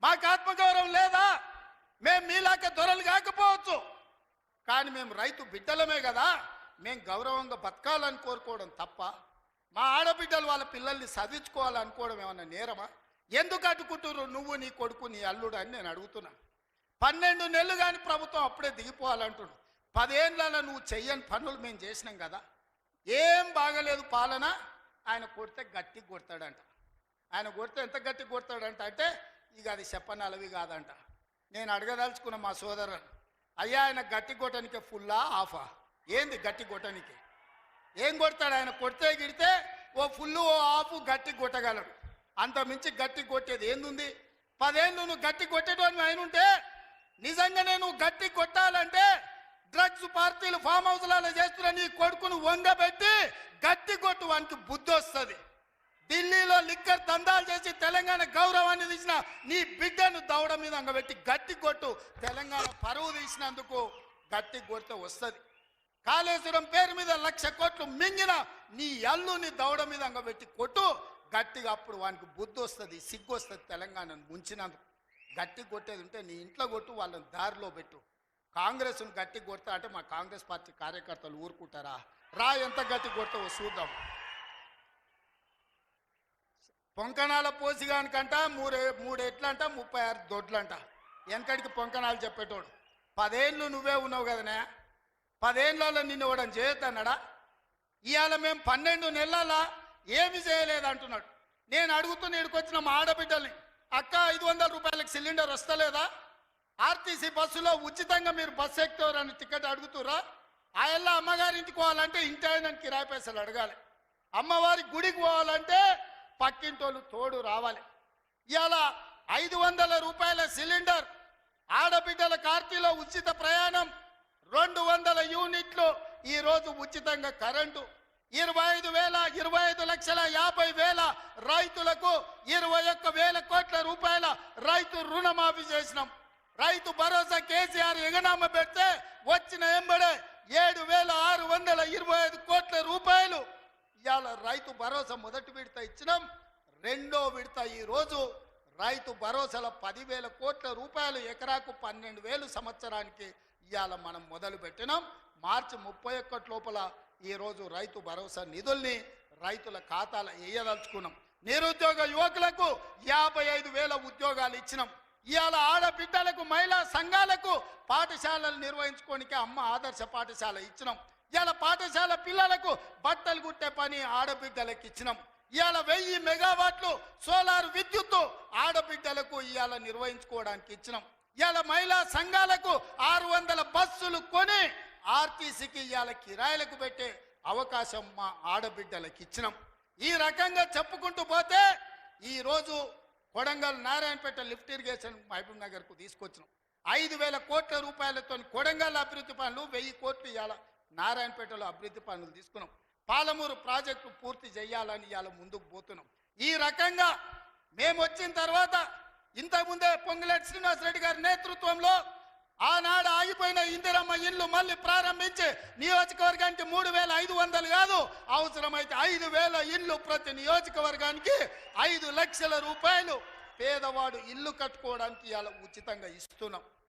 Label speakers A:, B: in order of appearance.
A: మాకు ఆత్మగౌరవం లేదా? మేము మీలాక దొరలు కాకపోవచ్చు, కానీ మేము రైతు బిడ్డలమే కదా, మేము గౌరవంగా బతకాలని కోరుకోవడం తప్ప మా ఆడబిడ్డలు వాళ్ళ పిల్లల్ని చదివించుకోవాలనుకోవడం ఏమన్నా నేరమా? ఎందుకు అడ్డుకుంటున్నారు నువ్వు, నీ కొడుకు, నీ అల్లుడు అని నేను అడుగుతున్నాను. 12 నెలలు కానీ ప్రభుత్వం అప్పుడే దిగిపోవాలంటున్నాడు. 10 ఏళ్ళలో నువ్వు చెయ్యని పనులు మేము చేసినాం కదా. ఏం బాగలేదు పాలన. ఆయన కొడితే గట్టి కొడతాడంట. ఆయన కొడితే ఎంత గట్టి కొడతాడంట అంటే ఇక అది చెప్పనలవి కాదంట. నేను అడగదలుచుకున్న మా సోదరుని, అయ్యా ఆయన గట్టి కొట్టడానికి ఫుల్లా ఆఫా? ఏంది గట్టి కొట్టడానికి? ఏం కొడతాడు ఆయన? కొడితే గిడితే ఓ ఫుల్లు ఓ ఆఫ్ గట్టి కొట్టగలడు, అంత మించి గట్టి కొట్టేది ఏందుంది? 10 ఏళ్ళు నువ్వు గట్టి కొట్టేటోని ఆయన ఉంటే, నిజంగానే నువ్వు గట్టి కొట్టాలంటే డ్రగ్స్ పార్టీలు ఫామ్ హౌస్లలో చేస్తున్న నీ కొడుకును వంగబెట్టి గట్టి కొట్టు, వానికి బుద్ధి వస్తుంది. ఢిల్లీలో లిక్కర్ దందాలు చేసి తెలంగాణ గౌరవాన్ని తీసిన నీ బిడ్డను దౌడ మీద అంగబెట్టి గట్టి కొట్టు. తెలంగాణ పరువు తీసినందుకు గట్టి కొడితే వస్తుంది. కాళేశ్వరం పేరు మీద 1,00,000 కోట్లు మింగిన నీ అల్లుని దౌడ మీద అంగబెట్టి కొట్టు గట్టిగా, అప్పుడు వానికి బుద్ధి వస్తుంది, సిగ్గు వస్తుంది. తెలంగాణను ముంచినందుకు గట్టి కొట్టేది ఉంటే నీ ఇంట్లో కొట్టు, వాళ్ళని దారిలో పెట్టు. కాంగ్రెస్ను గట్టి కొడతా అంటే మా కాంగ్రెస్ పార్టీ కార్యకర్తలు ఊరుకుంటారా? రా, ఎంత గట్టి కొడతావో చూద్దాం. పొంకణాల పోసిగానికంట 3 ఎట్లంట 36 దొడ్లంట. వెనకడికి పొంకణాలు చెప్పేటోడు. 10 ఏళ్ళు నువ్వే ఉన్నావు కదనే, 10 ఏళ్ళలో నిన్ను ఇవ్వడం చేయొద్దన్నాడా? ఇవాళ మేము 12 నెలల ఏమి చేయలేదు అంటున్నాడు. నేను అడుగుతున్న ఇక్కడికొచ్చిన మా ఆడబిడ్డల్ని, అక్క 500 రూపాయలకు సిలిండర్ వస్తలేదా? ఆర్టీసీ బస్సులో ఉచితంగా మీరు బస్సు ఎక్కుతారని టికెట్ అడుగుతురా? ఆ ఎల్ల అమ్మగారింటికి పోవాలంటే ఇంటి ఆయనకి కిరాయి పైసలు అడగాలి. అమ్మవారి గుడికి పోవాలంటే పక్కింటోళ్ళు తోడు రావాలి. ఇవాళ 500 రూపాయల సిలిండర్, ఆడబిడ్డల కార్తీలో ఉచిత ప్రయాణం, 200 యూనిట్లు ఈరోజు ఉచితంగా కరెంటు, 25,50,000 రైతులకు 21,000 కోట్ల రూపాయల రైతు రుణమాఫీ చేసినాం. రైతు భరోసా కేసీఆర్ ఎగనామ పెడితే వచ్చిన ఎంబడే 7,625 కోట్ల రూపాయలు ఇవాళ రైతు భరోసా మొదటి విడత ఇచ్చినాం. రెండో విడత ఈరోజు రైతు భరోసాల 10,000 కోట్ల రూపాయలు, ఎకరాకు 12,000 సంవత్సరానికి ఇవాళ మనం మొదలు పెట్టినాం. మార్చి 31 లోపల ఈరోజు రైతు భరోసా నిధుల్ని రైతుల ఖాతాలో వేయదలుచుకున్నాం. నిరుద్యోగ యువకులకు 55,000 ఉద్యోగాలు ఇచ్చినాం. ఇవాళ ఆడబిడ్డలకు, మహిళా సంఘాలకు పాఠశాలలు నిర్వహించుకోనికే అమ్మ ఆదర్శ పాఠశాల ఇచ్చినాం. ఇవాళ పాఠశాల పిల్లలకు బట్టలు కుట్టే పని ఆడబిడ్డలకు ఇచ్చినాం. ఇవాళ 1000 మెగావాట్లు సోలార్ విద్యుత్తు ఆడబిడ్డలకు ఇవాళ నిర్వహించుకోవడానికి ఇచ్చినాం. ఇవాళ మహిళా సంఘాలకు 600 బస్సులు కొని ఆర్టీసీకి ఇవాళ కిరాయిలకు పెట్టే అవకాశం మా ఆడబిడ్డలకు ఇచ్చినాం. ఈ రకంగా చెప్పుకుంటూ పోతే ఈరోజు కొడంగల్ నారాయణపేట లిఫ్ట్ ఇరిగేషన్ మహబూబ్ నగర్కు తీసుకొచ్చినాం. 5,000 కోట్ల రూపాయలతో కొడంగల్ అభివృద్ధి పనులు, 1000 కోట్లు ఇవాళ నారాయణపేటలో అభివృద్ధి పనులు తీసుకున్నాం. పాలమూరు ప్రాజెక్టు పూర్తి చేయాలని ఇవాళ ముందుకు పోతున్నాం. ఈ రకంగా మేము వచ్చిన తర్వాత ఇంతకుముందే పొంగులేటి శ్రీనివాసరెడ్డి గారి నేతృత్వంలో ఆనాడు ఆగిపోయిన ఇందిరమ్మ ఇల్లు మళ్ళీ ప్రారంభించి నియోజకవర్గానికి 3,500 కాదు, అవసరమైతే 5,000 ఇల్లు ప్రతి నియోజకవర్గానికి 5 లక్షల రూపాయలు పేదవాడు ఇల్లు కట్టుకోవడానికి ఇలా ఉచితంగా ఇస్తున్నాం.